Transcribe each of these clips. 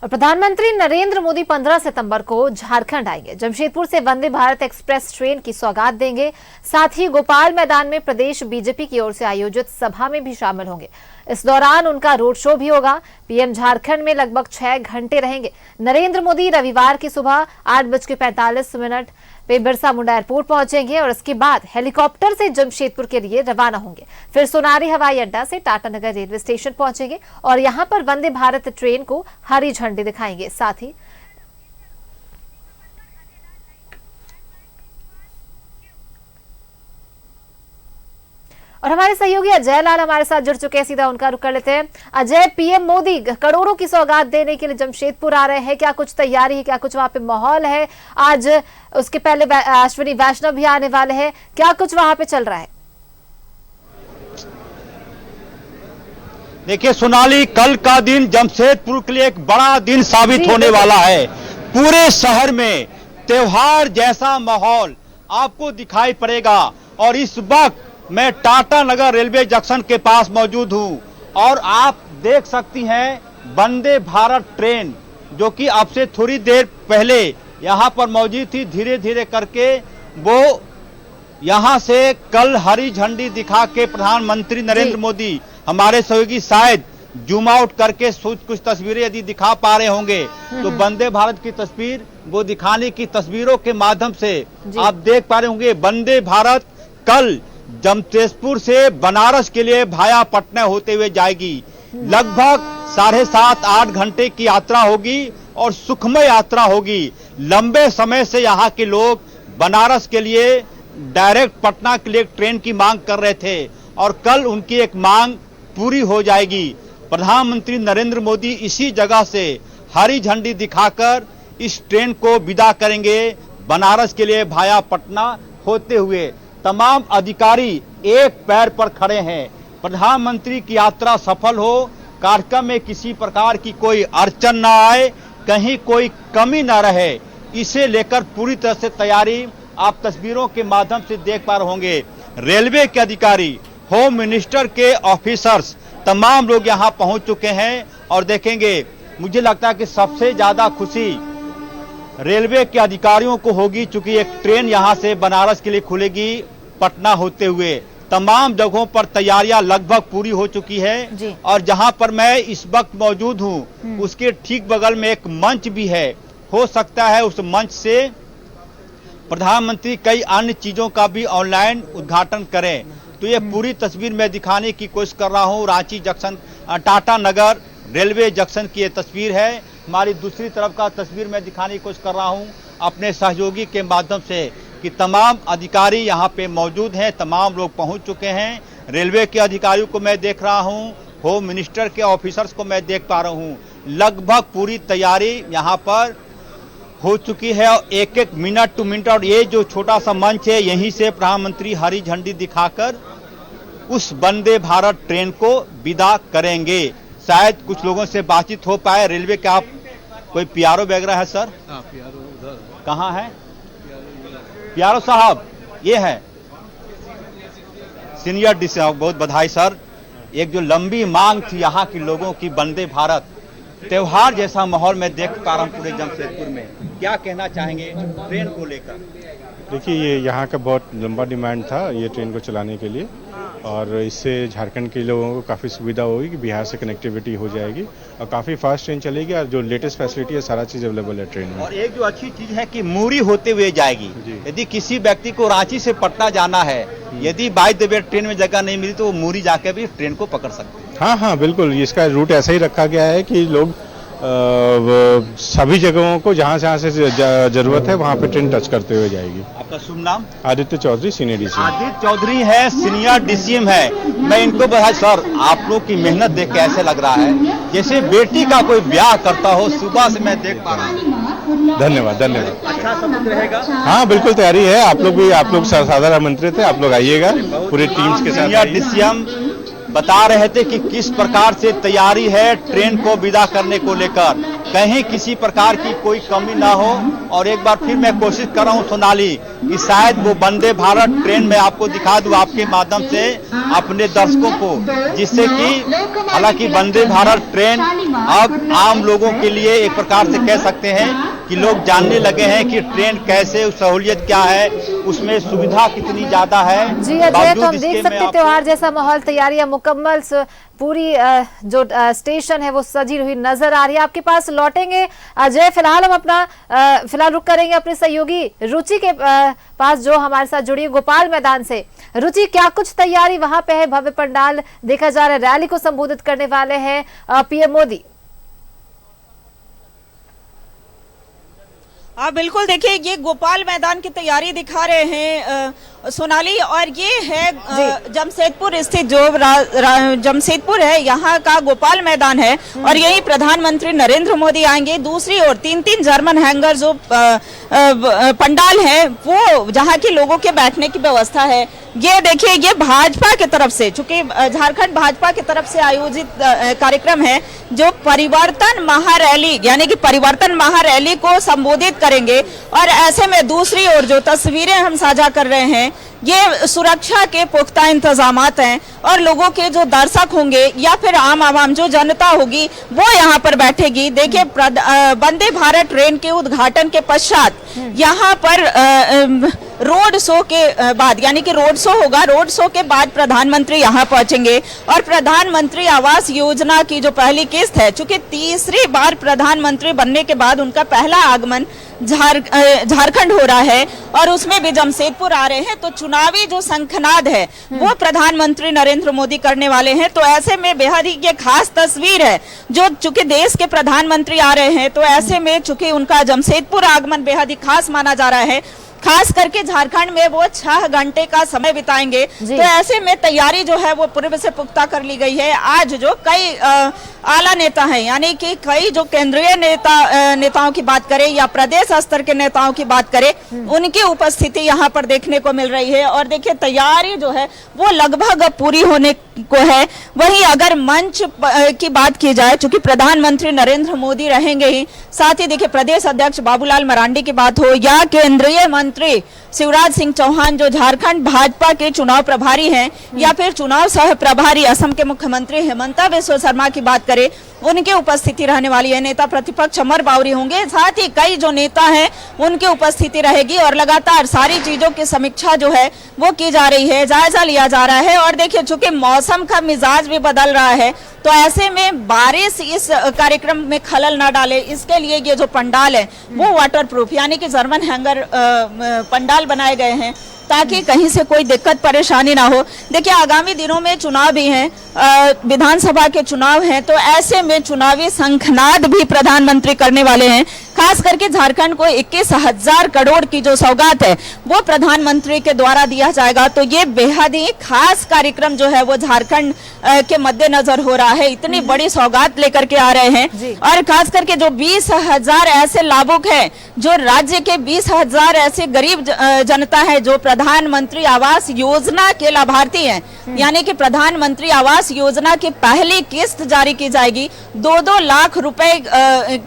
और प्रधानमंत्री नरेंद्र मोदी 15 सितंबर को झारखंड आएंगे। जमशेदपुर से वंदे भारत एक्सप्रेस ट्रेन की सौगात देंगे। साथ ही गोपाल मैदान में प्रदेश बीजेपी की ओर से आयोजित सभा में भी शामिल होंगे। इस दौरान उनका रोड शो भी होगा। पीएम झारखंड में लगभग 6 घंटे रहेंगे। नरेंद्र मोदी रविवार की सुबह 8:45 पे बिरसा मुंडा एयरपोर्ट पहुंचेंगे और इसके बाद हेलीकॉप्टर से जमशेदपुर के लिए रवाना होंगे। फिर सोनारी हवाई अड्डा से टाटानगर रेलवे स्टेशन पहुंचेंगे और यहां पर वंदे भारत ट्रेन को हरी झंडी दिखाएंगे। साथ ही और हमारे सहयोगी अजय लाल हमारे साथ जुड़ चुके हैं। सीधा उनका रुख कर लेते हैं। अजय, पीएम मोदी करोड़ों की सौगात देने के लिए जमशेदपुर आ रहे हैं, क्या कुछ तैयारी है, क्या कुछ वहां पे माहौल है? आज उसके पहले अश्विनी वैष्णव भी आने वाले हैं, क्या कुछ वहां पे चल रहा है? देखिए सोनाली, कल का दिन जमशेदपुर के लिए एक बड़ा दिन साबित होने वाला है। पूरे शहर में त्योहार जैसा माहौल आपको दिखाई पड़ेगा और इस वक्त मैं टाटानगर रेलवे जंक्शन के पास मौजूद हूं और आप देख सकती हैं वंदे भारत ट्रेन जो कि अब से थोड़ी देर पहले यहां पर मौजूद थी। धीरे धीरे करके वो यहां से कल हरी झंडी दिखा के प्रधानमंत्री नरेंद्र मोदी, हमारे सहयोगी शायद जूम आउट करके कुछ तस्वीरें यदि दिखा पा रहे होंगे तो वंदे भारत की तस्वीर वो दिखाने की तस्वीरों के माध्यम से आप देख पा रहे होंगे। वंदे भारत कल जमशेदपुर से बनारस के लिए भाया पटना होते हुए जाएगी। लगभग 7.5-8 घंटे की यात्रा होगी और सुखमय यात्रा होगी। लंबे समय से यहाँ के लोग बनारस के लिए डायरेक्ट पटना के लिए ट्रेन की मांग कर रहे थे और कल उनकी एक मांग पूरी हो जाएगी। प्रधानमंत्री नरेंद्र मोदी इसी जगह से हरी झंडी दिखाकर इस ट्रेन को विदा करेंगे बनारस के लिए भाया पटना होते हुए। तमाम अधिकारी एक पैर पर खड़े हैं। प्रधानमंत्री की यात्रा सफल हो, कार्यक्रम में किसी प्रकार की कोई अड़चन न आए, कहीं कोई कमी न रहे, इसे लेकर पूरी तरह से तैयारी आप तस्वीरों के माध्यम से देख पा रहे होंगे। रेलवे के अधिकारी, होम मिनिस्टर के ऑफिसर्स, तमाम लोग यहां पहुंच चुके हैं और देखेंगे। मुझे लगता है कि सबसे ज्यादा खुशी रेलवे के अधिकारियों को होगी, चूंकि एक ट्रेन यहां से बनारस के लिए खुलेगी पटना होते हुए। तमाम जगहों पर तैयारियां लगभग पूरी हो चुकी है और जहां पर मैं इस वक्त मौजूद हूं उसके ठीक बगल में एक मंच भी है। हो सकता है उस मंच से प्रधानमंत्री कई अन्य चीजों का भी ऑनलाइन उद्घाटन करें। तो ये पूरी तस्वीर मैं दिखाने की कोशिश कर रहा हूं। Ranchi junction, Tatanagar railway junction की ये तस्वीर है। हमारी दूसरी तरफ का तस्वीर मैं दिखाने की कोशिश कर रहा हूं अपने सहयोगी के माध्यम से कि तमाम अधिकारी यहां पे मौजूद हैं, तमाम लोग पहुंच चुके हैं। रेलवे के अधिकारियों को मैं देख रहा हूं, होम मिनिस्टर के ऑफिसर्स को मैं देख पा रहा हूं। लगभग पूरी तैयारी यहां पर हो चुकी है और एक एक मिनट टू मिनट, और ये जो छोटा सा मंच है यहीं से प्रधानमंत्री हरी झंडी दिखाकर उस वंदे भारत ट्रेन को विदा करेंगे। शायद कुछ लोगों से बातचीत हो पाए। रेलवे का आप कोई पीआरओ वगैरह है सर? पीआरओ उधर कहाँ है? पीआरओ साहब ये है सीनियर डीसी साहब, बहुत बधाई सर। एक जो लंबी मांग थी यहाँ के लोगों की वंदे भारत, त्योहार जैसा माहौल में देख पा रहा हूँ पूरे जमशेदपुर में। क्या कहना चाहेंगे ट्रेन को लेकर? देखिए, ये यहाँ का बहुत लंबा डिमांड था ये ट्रेन को चलाने के लिए और इससे झारखंड के लोगों को काफ़ी सुविधा होगी कि बिहार से कनेक्टिविटी हो जाएगी और काफ़ी फास्ट ट्रेन चलेगी और जो लेटेस्ट फैसिलिटी है सारा चीज़ अवेलेबल है ट्रेन में। और एक जो अच्छी चीज़ है कि मुरी होते हुए जाएगी। यदि किसी व्यक्ति को रांची से पटना जाना है, यदि बाय द वे ट्रेन में जगह नहीं मिली तो वो मुरी जाकर भी ट्रेन को पकड़ सकते हैं। हाँ हाँ बिल्कुल, इसका रूट ऐसा ही रखा गया है कि लोग सभी जगहों को जहाँ से जरूरत है वहाँ पे ट्रेन टच करते हुए जाएगी। आपका शुभ नाम? Aditya Chaudhary, senior DCM. आदित्य चौधरी है, सीनियर डीसीएम है। मैं इनको बधाई सर, आप लोग की मेहनत देख के ऐसे लग रहा है जैसे बेटी का कोई ब्याह करता हो। सुबह से मैं देख पा रहा हूँ। धन्यवाद धन्यवाद। अच्छा सब कुछ रहेगा? हाँ बिल्कुल तैयारी है। आप लोग साधारण आमंत्रित थे, आप लोग आइएगा पूरे टीम्स के साथ। सीनियर डीसीएम बता रहे थे कि किस प्रकार से तैयारी है ट्रेन को विदा करने को लेकर। कहीं किसी प्रकार की कोई कमी ना हो। और एक बार फिर मैं कोशिश कर रहा हूं सोनाली कि शायद वो वंदे भारत ट्रेन में आपको दिखा दूं आपके माध्यम से अपने दर्शकों को, जिससे कि हालांकि वंदे भारत ट्रेन अब आम लोगों के लिए एक प्रकार से कह सकते हैं कि लोग जानने लगे हैं कि ट्रेन कैसे, सहूलियत क्या है, उसमें सुविधा कितनी ज्यादा है। जी अजय, तो हम देख सकते हैं त्योहार जैसा माहौल, तैयारियां मुकम्मल, पूरी जो स्टेशन है वो सजी हुई नजर आ रही है। आपके पास लौटेंगे अजय, फिलहाल हम फिलहाल रुक करेंगे अपने सहयोगी रुचि के पास जो हमारे साथ जुड़ी है गोपाल मैदान से। रुचि, क्या कुछ तैयारी वहां पे है? भव्य पंडाल देखा जा रहा है, रैली को संबोधित करने वाले हैं पीएम मोदी। आप बिल्कुल देखिए, ये गोपाल मैदान की तैयारी दिखा रहे हैं सोनाली, और ये है जमशेदपुर स्थित जो जमशेदपुर है, यहाँ का गोपाल मैदान है और यही प्रधानमंत्री नरेंद्र मोदी आएंगे। दूसरी ओर तीन जर्मन हैंगर जो पंडाल है वो जहाँ के लोगों के बैठने की व्यवस्था है। ये देखिए, ये भाजपा की तरफ से, चूंकि झारखंड भाजपा की तरफ से आयोजित कार्यक्रम है जो परिवर्तन महारैली यानी कि परिवर्तन महारैली को संबोधित करेंगे। और ऐसे में दूसरी ओर जो तस्वीरें हम साझा कर रहे हैं ये सुरक्षा के पुख्ता इंतजामात हैं और लोगों के जो दर्शक होंगे या फिर आम आवाम जो जनता होगी वो यहाँ पर बैठेगी। देखिए, वंदे भारत ट्रेन के उद्घाटन के पश्चात यहाँ पर रोड शो के बाद यानी कि रोड शो होगा, रोड शो के बाद प्रधानमंत्री यहाँ पहुंचेंगे और प्रधानमंत्री आवास योजना की जो पहली किस्त है, चूंकि तीसरी बार प्रधानमंत्री बनने के बाद उनका पहला आगमन झारखंड हो रहा है और उसमें भी जमशेदपुर आ रहे हैं, तो चुनावी जो शंखनाद है वो प्रधानमंत्री नरेंद्र मोदी करने वाले हैं। तो ऐसे में बेहद ही ये खास तस्वीर है, जो चूंकि देश के प्रधानमंत्री आ रहे हैं तो ऐसे में चूंकि उनका जमशेदपुर आगमन बेहद ही खास माना जा रहा है। खास करके झारखंड में वो 6 घंटे का समय बिताएंगे, तो ऐसे में तैयारी जो है वो पूर्व से पुख्ता कर ली गई है। आज जो कई आला नेता हैं यानी कि कई जो केंद्रीय नेताओं की बात करें या प्रदेश स्तर के नेताओं की बात करें, उनकी उपस्थिति यहाँ पर देखने को मिल रही है। और देखिए, तैयारी जो है वो लगभग पूरी होने को है। वहीं अगर मंच की बात की जाए, चूंकि प्रधानमंत्री नरेंद्र मोदी रहेंगे ही, साथ ही देखिए प्रदेश अध्यक्ष बाबूलाल मरांडी की बात हो या केंद्रीय मंत्री शिवराज सिंह चौहान जो झारखंड भाजपा के चुनाव प्रभारी हैं, या फिर चुनाव सह प्रभारी असम के मुख्यमंत्री हेमंता बिस्वा शर्मा की बात करें, उनकी उपस्थिति रहने वाली है। नेता प्रतिपक्ष अमर बावरी होंगे, साथ ही कई जो नेता हैं उनकी उपस्थिति रहेगी और लगातार सारी चीजों की समीक्षा जो है वो की जा रही है, जायजा लिया जा रहा है। और देखिए, चूंकि मौसम का मिजाज भी बदल रहा है तो ऐसे में बारिश इस कार्यक्रम में खलल न डाले, इसके लिए ये जो पंडाल है वो वाटरप्रूफ यानी कि जर्मन हैंगर पंडाल बनाए गए हैं ताकि कहीं से कोई दिक्कत परेशानी ना हो। देखिए, आगामी दिनों में चुनाव भी हैं, विधानसभा के चुनाव हैं, तो ऐसे में चुनावी शंखनाद भी प्रधानमंत्री करने वाले हैं। खास करके झारखंड को 21,000 करोड़ की जो सौगात है वो प्रधानमंत्री के द्वारा दिया जाएगा। तो ये बेहद ही खास कार्यक्रम जो है वो झारखंड के मद्देनजर हो रहा है। इतनी बड़ी सौगात लेकर के आ रहे हैं और खास करके जो 20,000 ऐसे लाभुक हैं, जो राज्य के 20,000 ऐसे गरीब जनता है जो प्रधानमंत्री आवास योजना के लाभार्थी हैं, यानी कि प्रधानमंत्री आवास योजना की पहली किस्त जारी की जाएगी। 2-2 लाख रुपए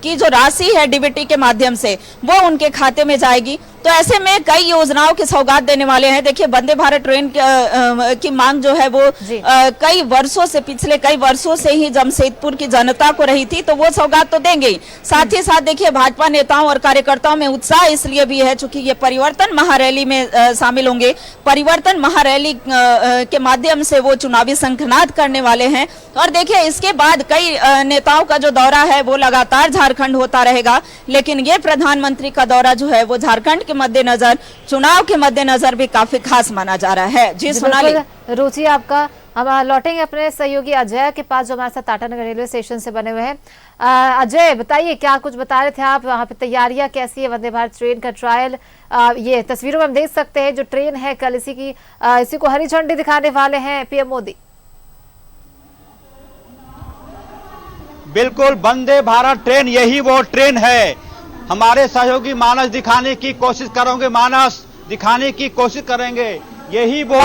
की जो राशि है डीबीटी के माध्यम से वो उनके खाते में जाएगी। तो ऐसे में कई योजनाओं की सौगात देने वाले हैं। देखिए, वंदे भारत ट्रेन की मांग जो है वो कई वर्षों से, पिछले कई वर्षों से ही जमशेदपुर की जनता को रही थी, तो वो सौगात तो देंगे ही। साथ ही साथ देखिए, भाजपा नेताओं और कार्यकर्ताओं में उत्साह इसलिए भी है चूंकि ये परिवर्तन महारैली में शामिल होंगे। परिवर्तन महारैली के माध्यम से वो चुनावी शंखनाद करने वाले हैं। और देखिए, इसके बाद कई नेताओं का जो दौरा है वो लगातार झारखंड होता रहेगा, लेकिन ये प्रधानमंत्री का दौरा जो है वो झारखंड के मद्देनजर, चुनाव के मद्देनजर भी काफी खास माना जा रहा है। जी सोनाली। रुचि, आपका हम लौटेंगे अपने सहयोगी अजय के पास जो हमारे साथ टाटानगर रेलवे स्टेशन से बने हुए हैं। अजय, बताइए, क्या कुछ बता रहे थे आप, वहाँ पे तैयारियां कैसी है? वंदे भारत ट्रेन का ट्रायल ये तस्वीरों में हम देख सकते हैं, जो ट्रेन है कल इसी को हरी झंडी दिखाने वाले हैं पीएम मोदी। बिल्कुल, वंदे भारत ट्रेन यही वो ट्रेन है। हमारे सहयोगी मानस दिखाने की कोशिश करेंगे। यही वो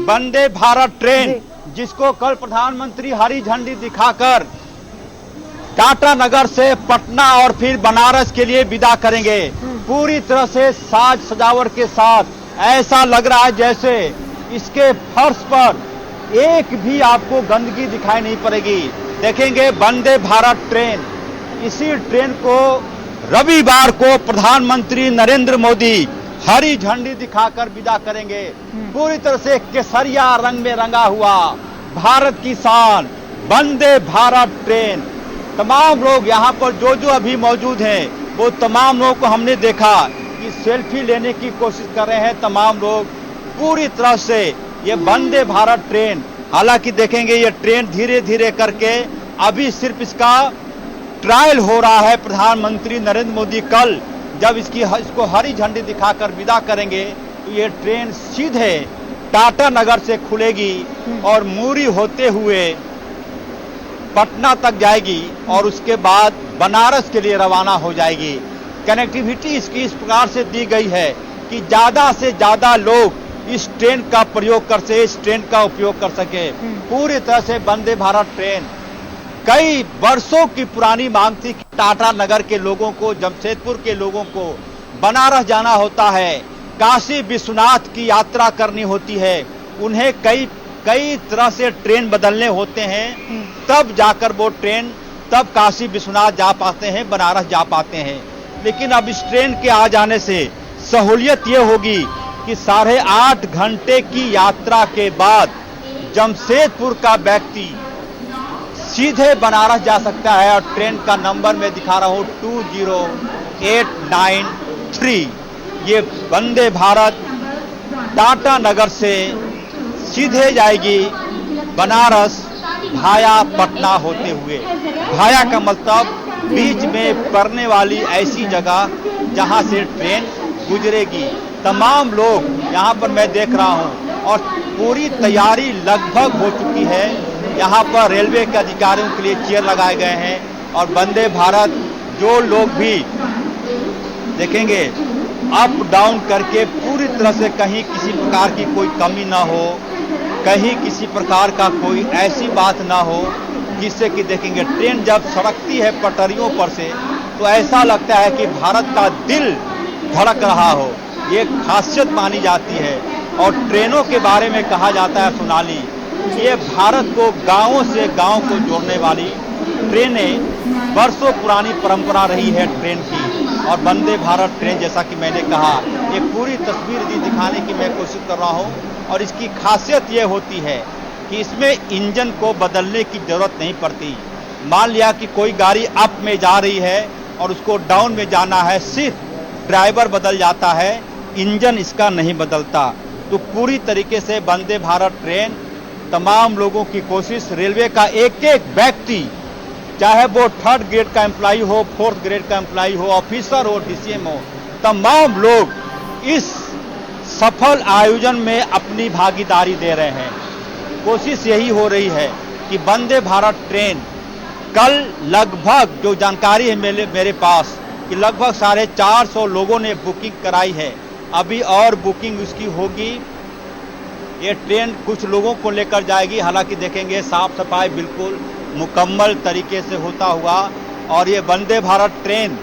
वंदे भारत ट्रेन जिसको कल प्रधानमंत्री हरी झंडी दिखाकर टाटा नगर से पटना और फिर बनारस के लिए विदा करेंगे। पूरी तरह से साज सजावट के साथ ऐसा लग रहा है जैसे इसके फर्श पर एक भी आपको गंदगी दिखाई नहीं पड़ेगी। देखेंगे वंदे भारत ट्रेन, इसी ट्रेन को रविवार को प्रधानमंत्री नरेंद्र मोदी हरी झंडी दिखाकर विदा करेंगे। पूरी तरह से केसरिया रंग में रंगा हुआ भारत की शान वंदे भारत ट्रेन। तमाम लोग यहाँ पर जो अभी मौजूद हैं वो तमाम लोगों को हमने देखा कि सेल्फी लेने की कोशिश कर रहे हैं। तमाम लोग पूरी तरह से ये वंदे भारत ट्रेन, हालांकि देखेंगे ये ट्रेन धीरे धीरे करके अभी सिर्फ इसका ट्रायल हो रहा है। प्रधानमंत्री नरेंद्र मोदी कल जब इसको हरी झंडी दिखाकर विदा करेंगे तो ये ट्रेन सीधे टाटा नगर से खुलेगी और मूरी होते हुए पटना तक जाएगी और उसके बाद बनारस के लिए रवाना हो जाएगी। कनेक्टिविटी इसकी इस प्रकार से दी गई है कि ज्यादा से ज्यादा लोग इस ट्रेन का प्रयोग कर सके, इस ट्रेन का उपयोग कर सके। पूरी तरह से वंदे भारत ट्रेन कई वर्षों की पुरानी मांग थी कि टाटा नगर के लोगों को, जमशेदपुर के लोगों को बनारस जाना होता है, काशी विश्वनाथ की यात्रा करनी होती है, उन्हें कई तरह से ट्रेन बदलने होते हैं, तब जाकर वो ट्रेन तब काशी विश्वनाथ जा पाते हैं, बनारस जा पाते हैं। लेकिन अब इस ट्रेन के आ जाने से सहूलियत ये होगी कि 8.5 घंटे की यात्रा के बाद जमशेदपुर का व्यक्ति सीधे बनारस जा सकता है। और ट्रेन का नंबर मैं दिखा रहा हूं 20893। ये वंदे भारत टाटा नगर से सीधे जाएगी बनारस भाया पटना होते हुए। भाया का मतलब बीच में पड़ने वाली ऐसी जगह जहां से ट्रेन गुजरेगी। तमाम लोग यहां पर मैं देख रहा हूं और पूरी तैयारी लगभग हो चुकी है। यहां पर रेलवे के अधिकारियों के लिए चेयर लगाए गए हैं और वंदे भारत जो लोग भी देखेंगे अप डाउन करके पूरी तरह से कहीं किसी प्रकार की कोई कमी ना हो, कहीं किसी प्रकार का कोई ऐसी बात ना हो जिससे कि देखेंगे ट्रेन जब सड़कती है पटरियों पर से तो ऐसा लगता है कि भारत का दिल धड़क रहा हो। ये खासियत मानी जाती है। और ट्रेनों के बारे में कहा जाता है सोनाली, ये भारत को गांवों से गांव को जोड़ने वाली ट्रेनें वर्षों पुरानी परंपरा रही है ट्रेन की। और वंदे भारत ट्रेन जैसा कि मैंने कहा एक पूरी तस्वीर दिखाने की मैं कोशिश कर रहा हूं। और इसकी खासियत ये होती है कि इसमें इंजन को बदलने की जरूरत नहीं पड़ती। मान लिया कि कोई गाड़ी अप में जा रही है और उसको डाउन में जाना है, सिर्फ ड्राइवर बदल जाता है, इंजन इसका नहीं बदलता। तो पूरी तरीके से वंदे भारत ट्रेन तमाम लोगों की कोशिश, रेलवे का एक एक व्यक्ति, चाहे वो 3rd ग्रेड का एम्प्लॉई हो, 4th ग्रेड का एम्प्लॉई हो, ऑफिसर हो, डीसीएम हो, तमाम लोग इस सफल आयोजन में अपनी भागीदारी दे रहे हैं। कोशिश यही हो रही है कि वंदे भारत ट्रेन कल लगभग, जो जानकारी है मेरे पास, कि लगभग 450 लोगों ने बुकिंग कराई है। अभी और बुकिंग उसकी होगी। ये ट्रेन कुछ लोगों को लेकर जाएगी, हालांकि देखेंगे साफ सफाई बिल्कुल मुकम्मल तरीके से होता हुआ। और ये वंदे भारत ट्रेन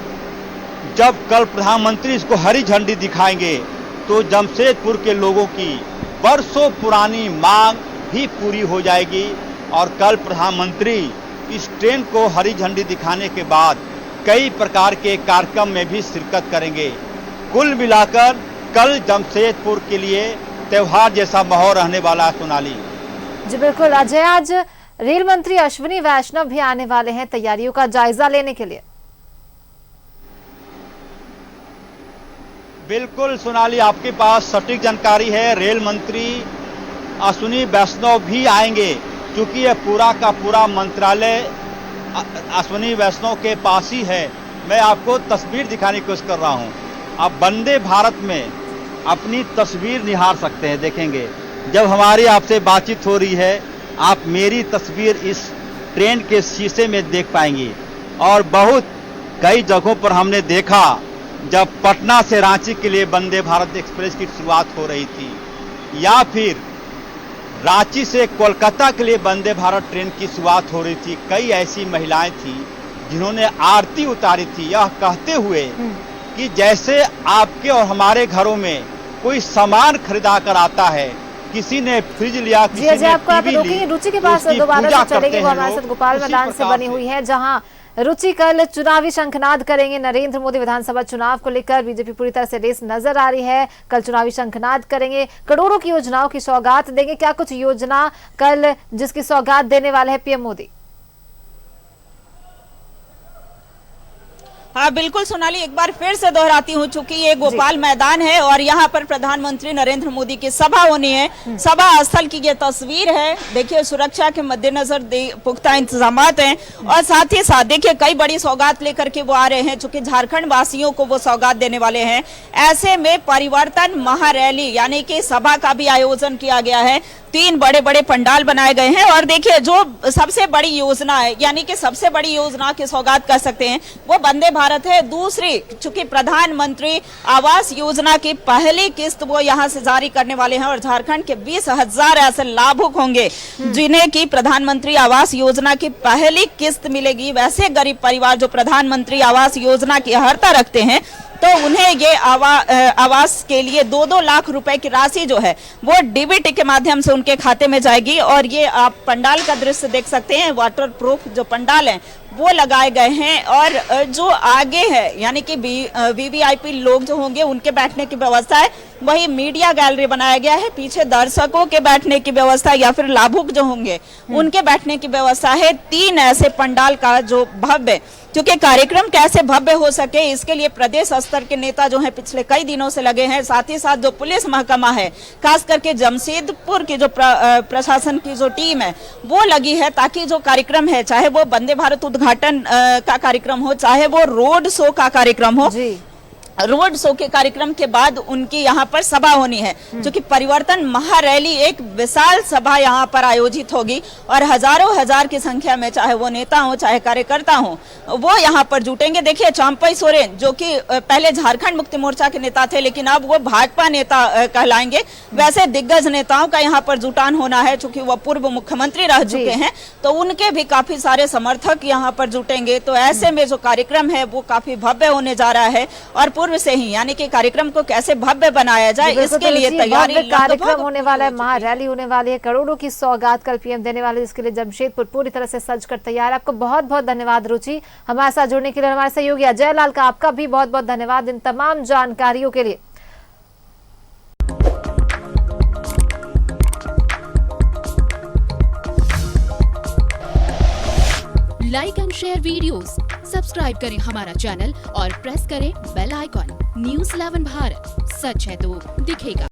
जब कल प्रधानमंत्री इसको हरी झंडी दिखाएंगे तो जमशेदपुर के लोगों की वर्षों पुरानी मांग भी पूरी हो जाएगी। और कल प्रधानमंत्री इस ट्रेन को हरी झंडी दिखाने के बाद कई प्रकार के कार्यक्रम में भी शिरकत करेंगे। कुल मिलाकर कल जमशेदपुर के लिए त्योहार जैसा माहौल रहने वाला है। सोनाली जी बिल्कुल। अजय, आज रेल मंत्री अश्विनी वैष्णव भी आने वाले हैं तैयारियों का जायजा लेने के लिए। बिल्कुल सोनाली, आपके पास सटीक जानकारी है। रेल मंत्री अश्विनी वैष्णव भी आएंगे क्योंकि यह पूरा का पूरा मंत्रालय अश्विनी वैष्णव के पास ही है। मैं आपको तस्वीर दिखाने की कोशिश कर रहा हूं। आप वंदे भारत में अपनी तस्वीर निहार सकते हैं। देखेंगे जब हमारी आपसे बातचीत हो रही है आप मेरी तस्वीर इस ट्रेन के शीशे में देख पाएंगी। और बहुत कई जगहों पर हमने देखा जब पटना से रांची के लिए वंदे भारत एक्सप्रेस की शुरुआत हो रही थी, या फिर रांची से कोलकाता के लिए वंदे भारत ट्रेन की शुरुआत हो रही थी, कई ऐसी महिलाएं थी जिन्होंने आरती उतारी थी, यह कहते हुए कि जैसे आपके और हमारे घरों में कोई सामान खरीदा कर आता है, किसी ने फ्रिज लिया, किसी जी ने आपको आप टीवी रोकेंगे, ली, रुचि के तो पास उसकी दोबारा पूजा से चलेंगे। करते वो हैं हमारे लोग। साथ गोपाल उसी मैदान से प्रकार बनी हुई है, जहां रुचि कल चुनावी शंखनाद करेंगे। नरेंद्र मोदी विधानसभा चुनाव को लेकर बीजेपी पूरी तरह से रेस नजर आ रही है। कल चुनावी शंखनाद करेंगे, करोड़ों की योजनाओं की सौगात देंगे। क्या कुछ योजना कल जिसकी सौगात देने वाले हैं पीएम मोदी? हाँ बिल्कुल सोनाली, एक बार फिर से दोहराती हूँ, चूंकि ये गोपाल मैदान है और यहाँ पर प्रधानमंत्री नरेंद्र मोदी की सभा होनी है। सभा स्थल की ये तस्वीर है। देखिए सुरक्षा के मद्देनजर पुख्ता इंतजाम हैं और साथ ही साथ देखिए कई बड़ी सौगात लेकर के वो आ रहे हैं, चूंकि झारखंड वासियों को वो सौगात देने वाले हैं। ऐसे में परिवर्तन महारैली यानी कि सभा का भी आयोजन किया गया है। 3 बड़े बड़े पंडाल बनाए गए हैं और देखिए जो सबसे बड़ी योजना है, यानी कि सबसे बड़ी योजना की सौगात कर सकते हैं, वो वंदे भारत है। दूसरी, चूंकि प्रधानमंत्री आवास योजना की पहली किस्त वो यहां से जारी करने वाले हैं और झारखंड के 20,000 ऐसे लाभुक होंगे जिन्हें की प्रधानमंत्री आवास योजना की पहली किस्त मिलेगी। वैसे गरीब परिवार जो प्रधानमंत्री आवास योजना की अर्हता रखते हैं, तो उन्हें ये आवास के लिए 2-2 लाख रुपए की राशि जो है वो डीबीटी के माध्यम से उनके खाते में जाएगी। और ये आप पंडाल का दृश्य देख सकते हैं, वाटर प्रूफ जो पंडाल हैं वो लगाए गए हैं और जो आगे है यानी कि वीवीआईपी लोग जो होंगे उनके बैठने की व्यवस्था है। वही मीडिया गैलरी बनाया गया है, पीछे दर्शकों के बैठने की व्यवस्था या फिर लाभुक जो होंगे उनके बैठने की व्यवस्था है। 3 ऐसे पंडाल का जो भव्य, क्योंकि कार्यक्रम कैसे भव्य हो सके इसके लिए प्रदेश स्तर के नेता जो हैं पिछले कई दिनों से लगे हैं। साथ ही साथ जो पुलिस महकमा है, खास करके जमशेदपुर की जो प्रशासन की जो टीम है वो लगी है, ताकि जो कार्यक्रम है, चाहे वो वंदे भारत उद्घाटन का कार्यक्रम हो, चाहे वो रोड शो का कार्यक्रम हो, रोड शो के कार्यक्रम के बाद उनकी यहाँ पर सभा होनी है, जो कि परिवर्तन महारैली एक विशाल सभा यहाँ पर आयोजित होगी और हजारों हजार की संख्या में चाहे वो नेता हो चाहे कार्यकर्ता हो वो यहाँ पर जुटेंगे। देखिए चंपई सोरेन जो कि पहले झारखंड मुक्ति मोर्चा के नेता थे लेकिन अब वो भाजपा नेता कहलाएंगे, वैसे दिग्गज नेताओं का यहाँ पर जुटान होना है। चूंकि वो पूर्व मुख्यमंत्री रह चुके हैं तो उनके भी काफी सारे समर्थक यहाँ पर जुटेंगे। तो ऐसे में जो कार्यक्रम है वो काफी भव्य होने जा रहा है और पूर्व से ही यानी कि कार्यक्रम को कैसे भव्य बनाया जाए इसके लिए तैयारी कार्यक्रम होने वाला है, महारैली होने वाली है, करोड़ों की सौगात कल पीएम देने वाले, जिसके लिए जमशेदपुर पूरी तरह से सज कर तैयार है। आपको बहुत बहुत धन्यवाद रुचि, हमारे साथ जुड़ने के लिए। हमारे सहयोगी अजय लाल का आपका भी बहुत बहुत धन्यवाद इन तमाम जानकारियों के लिए। Like and share videos, subscribe करें हमारा चैनल और प्रेस करें बेल आइकॉन। न्यूज़ 11 भारत, सच है तो दिखेगा।